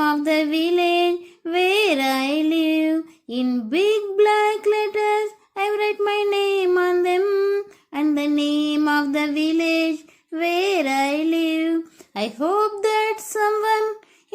of the village where I live. In big black letters I write my name on them, and the name of the village where I live. I hope that someone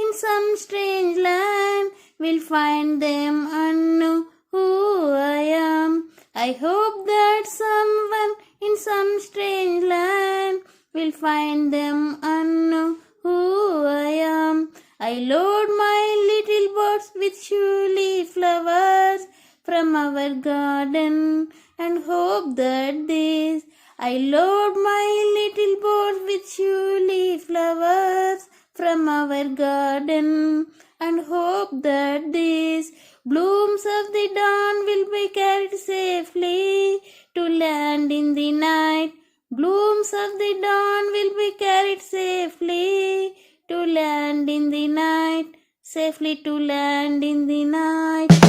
in some strange land will find them and know who I am. I hope that someone in some strange land will find them and know who I am. I load my little boats with showy flowers from our garden and hope that these I load my little boat with showy flowers from our garden and hope that these blooms of the dawn will be carried safely to land in the night. Blooms of the dawn will be carried safely to land in the night, safely to land in the night.